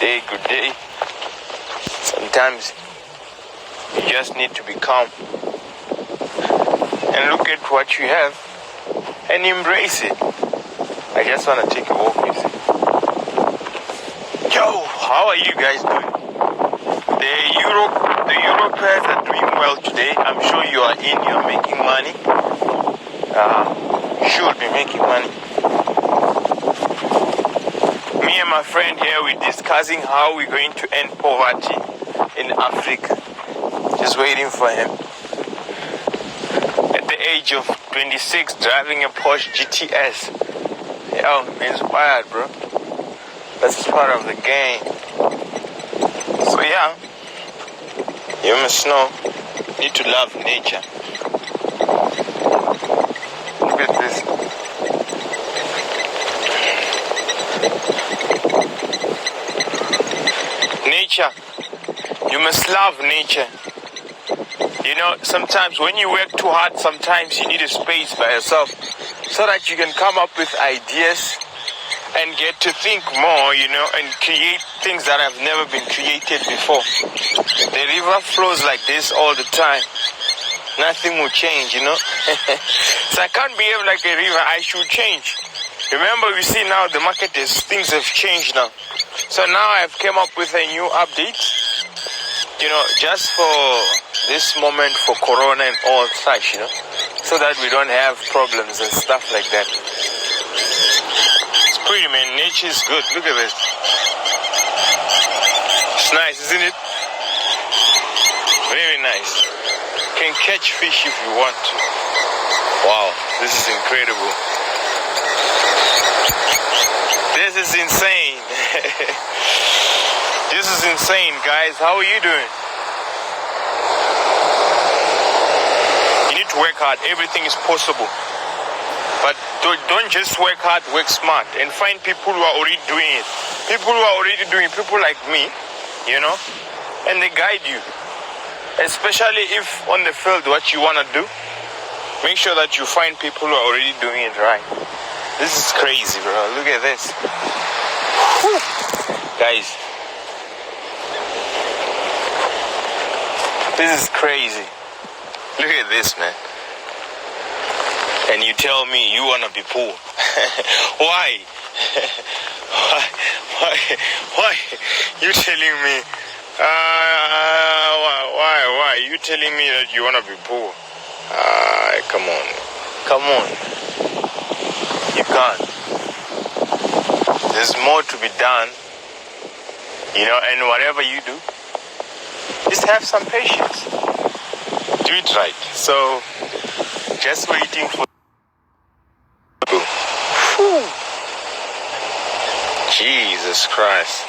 good day. Sometimes you just need to be calm and look at what you have and embrace it. I just want to take a walk with you. Yo, how are you guys doing? The Europeans are doing well today. I'm sure you are you're making money. You should be making money. Me and my friend here, we're discussing how we're going to end poverty in Africa. Just waiting for him. At the age of 26, driving a Porsche GTS. Yo, I'm inspired, bro. That's part of the game. So yeah, you must know, you need to love nature. Look at this. Nature. You must love nature. You know, sometimes when you work too hard, sometimes you need a space by yourself so that you can come up with ideas and get to think more, you know, and create things that have never been created before. The river flows like this all the time. Nothing will change, you know. So I can't behave like a river. I should change. Remember, we see now the market is, things have changed now. So now I've came up with a new update, you know, just for this moment, for Corona and all such, you know, so that we don't have problems and stuff like that. It's pretty, man. Nature is good. Look at this. It's nice, isn't it? Very nice. You can catch fish if you want to. Wow, this is incredible. This is insane. This is insane, guys. How are you doing? You need to work hard. Everything is possible. But don't just work hard, work smart. And find people who are already doing it. People who are already doing it. People like me, you know. And they guide you. Especially if on the field what you want to do. Make sure that you find people who are already doing it right. This is crazy, bro. Look at this. Whew. Guys. This is crazy. Look at this, man. And you tell me you want to be poor. Why? Why? You telling me? Why? You telling me that you want to be poor? Come on. You can't. There's more to be done. You know, and whatever you do, just have some patience. Do it right. So, just waiting for... Whew. Jesus Christ.